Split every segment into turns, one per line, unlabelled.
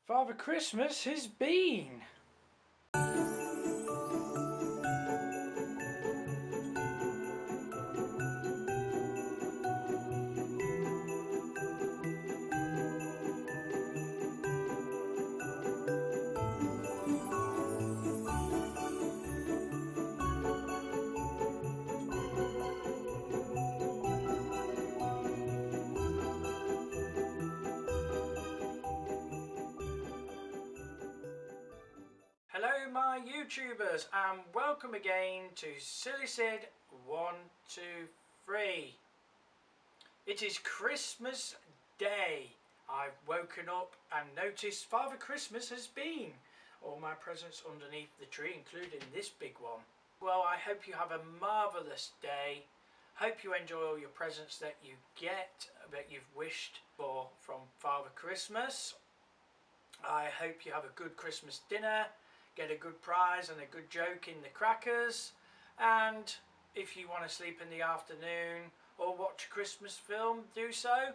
Father Christmas has been. Hello my YouTubers and welcome again to sillysid123. It is Christmas Day. I've woken up and noticed Father Christmas has been. All my presents underneath the tree, including this big one. Well, I hope you have a marvellous day. Hope you enjoy all your presents that you get, that you've wished for from Father Christmas. I hope you have a good Christmas dinner. Get a good prize and a good joke in the crackers, and if you want to sleep in the afternoon or watch a Christmas film, do so.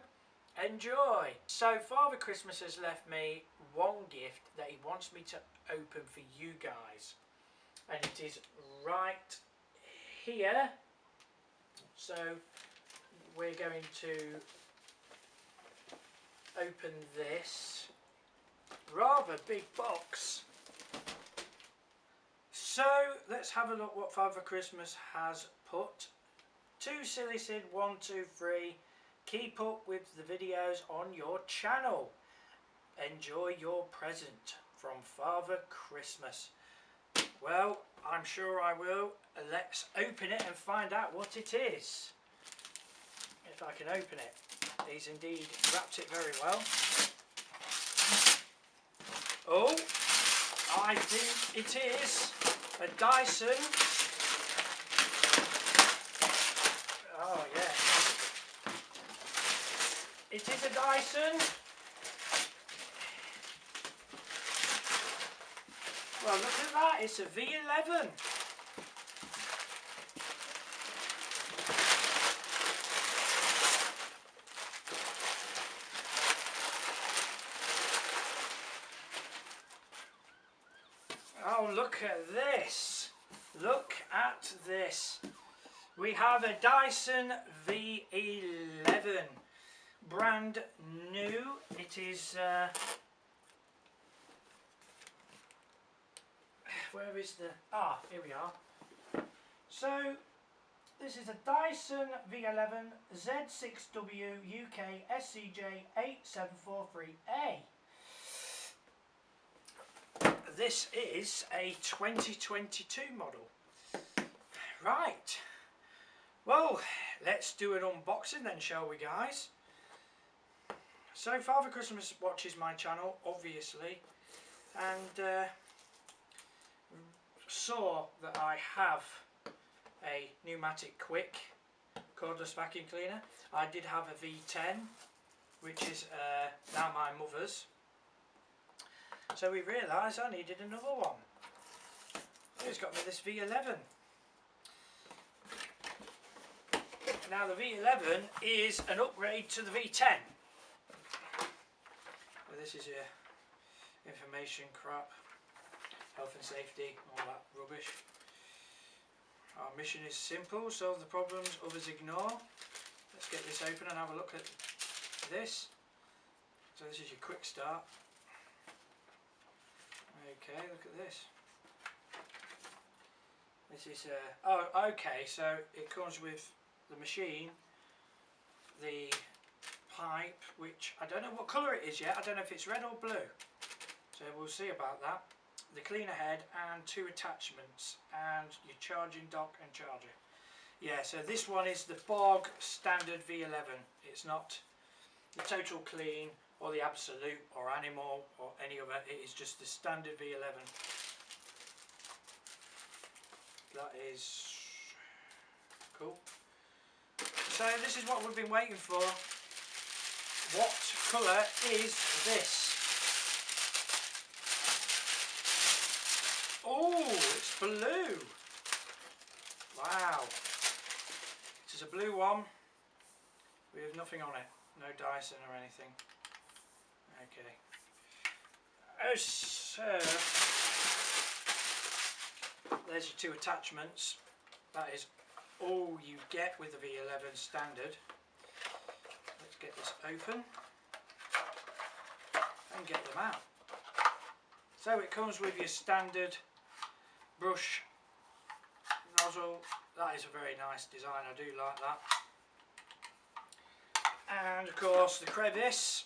Enjoy. So Father Christmas has left me one gift that he wants me to open for you guys, and it is right here. So we're going to open this rather big box. So let's have a look what Father Christmas has put. To sillysid123, keep up with the videos on your channel. Enjoy your present from Father Christmas. Well, I'm sure I will. Let's open it and find out what it is. If I can open it. He's indeed wrapped it very well. Oh, I think it is a Dyson. Oh yeah. It is a Dyson. Well, look at that. It's a v11. Oh, look at this. Look at this. We have a Dyson V11. Brand new. It is... where is the... Ah, here we are. So, this is a Dyson V11 Z6W UK SCJ8743A. This is a 2022 model. Right. Well, let's do an unboxing then, shall we, guys? So, Father Christmas watches my channel, obviously, and saw that I have a pneumatic quick cordless vacuum cleaner. I did have a V10, which is now my mother's. So we realised I needed another one. He's got me this V11. Now the V11 is an upgrade to the V10. Well, this is your information crap, health and safety, all that rubbish. Our mission is simple: solve the problems others ignore. Let's get this open and have a look at this. So this is your quick start. Okay, look at this. This is oh, okay, so it comes with the machine, the pipe, which I don't know what colour it is yet. I don't know if it's red or blue, so we'll see about that. The cleaner head and two attachments, and your charging dock and charger. Yeah, so this one is the bog standard V11. It's not the total clean or the absolute or animal or any other. It is just the standard V11. That is cool. So this is what we've been waiting for. What colour is this? Oh, it's blue. Wow. It is a blue one with nothing on it. No Dyson or anything. Okay. So there's your two attachments. That is all you get with the V11 standard. Let's get this open and get them out. So it comes with your standard brush nozzle. That is a very nice design, I do like that. And of course the crevice.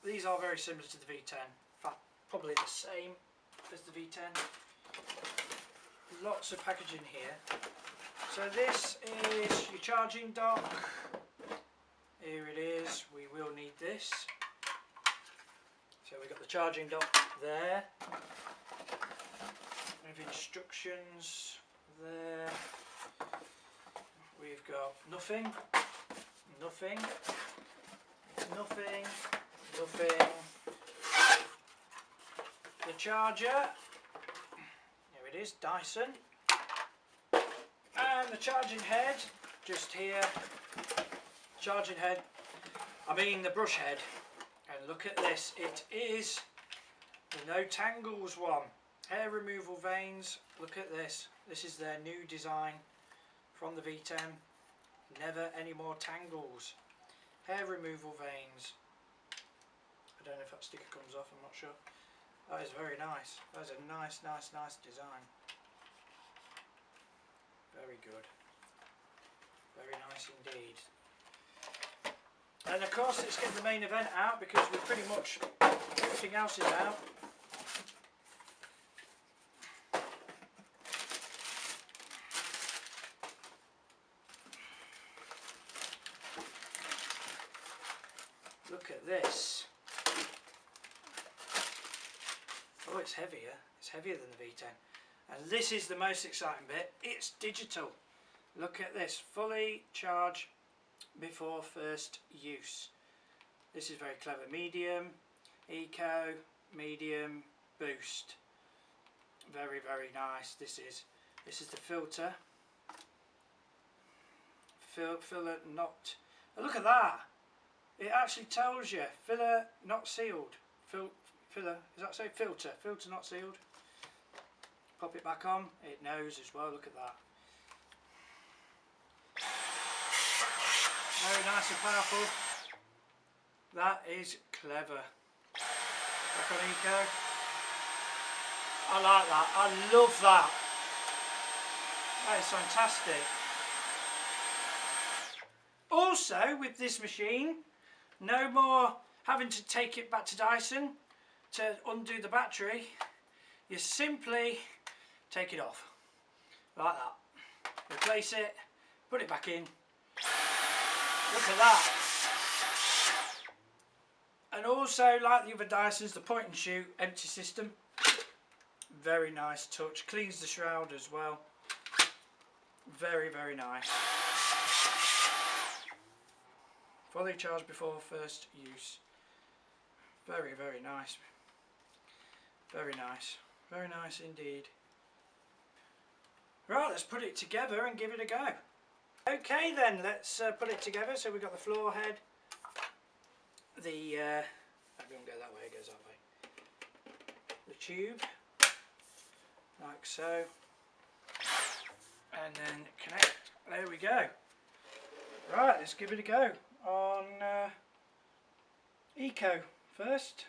These are very similar to the V10, in fact probably the same as the V10. Lots of packaging here. So this is your charging dock. Here it is, we will need this. So we've got the charging dock there. With instructions there. We've got nothing, nothing, nothing, nothing. The charger, here it is, Dyson. And the charging head, just here. Charging head, I mean the brush head. And look at this, it is the no tangles one. Hair removal vanes, look at this. This is their new design from the V10. Never any more tangles. Hair removal vanes. I don't know if that sticker comes off, I'm not sure. That is very nice. That is a nice design. Very good. Very nice indeed. And of course let's get the main event out because we're pretty much everything else is out. Look at this. Oh, it's heavier. It's heavier than the V10. And this is the most exciting bit. It's digital. Look at this. Fully charge before first use. This is very clever. Medium, eco, medium, boost. Very nice. This is the filter. Filler not. Oh, look at that. It actually tells you filler not sealed. Filler, does that say filter? Filter not sealed. Pop it back on. It knows as well. Look at that. Very nice and powerful. That is clever. Back on eco. I like that. I love that. That is fantastic. Also, with this machine, no more having to take it back to Dyson to undo the battery. You simply take it off. Like that. Replace it, put it back in. Look at that. And also, like the other Dysons, the point and shoot empty system. Very nice touch. Cleans the shroud as well. Very nice. Fully charged before first use. Very nice. Very nice. Very nice indeed. Right, let's put it together and give it a go. Okay then, let's put it together. So we've got the floor head. I won't go that way, it goes that way. The tube, like so. And then connect. There we go. Right, let's give it a go on eco first.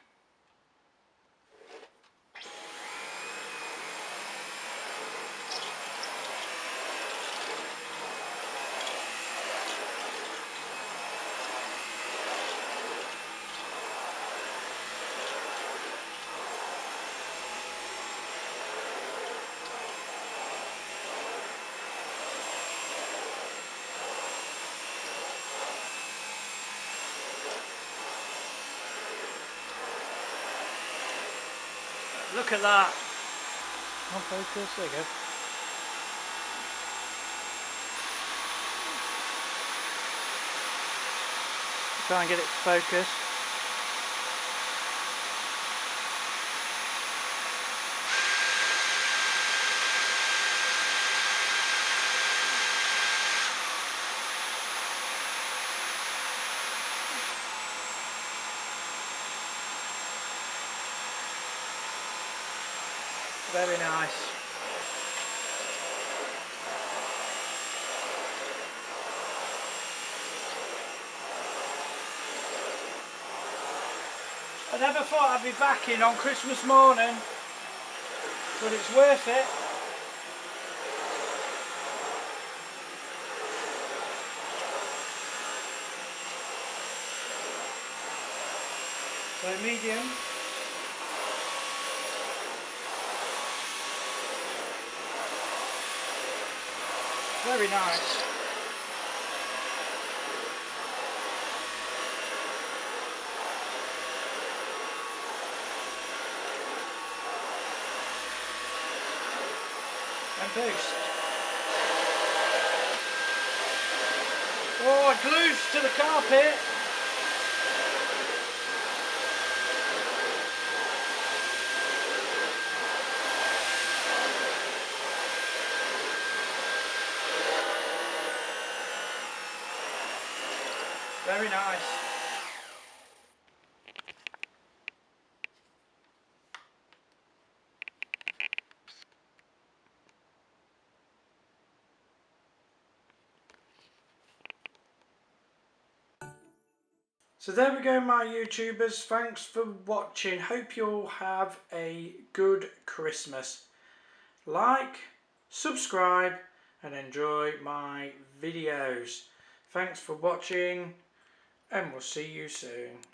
Look at that. On focus, there you go. Try and get it focused. Very nice. I never thought I'd be vacuuming on Christmas morning, but it's worth it. So medium. Very nice. And boost. Oh, it glues to the carpet. Very nice. So there we go, my YouTubers. Thanks for watching. Hope you all have a good Christmas. Like, subscribe and enjoy my videos. Thanks for watching and we'll see you soon.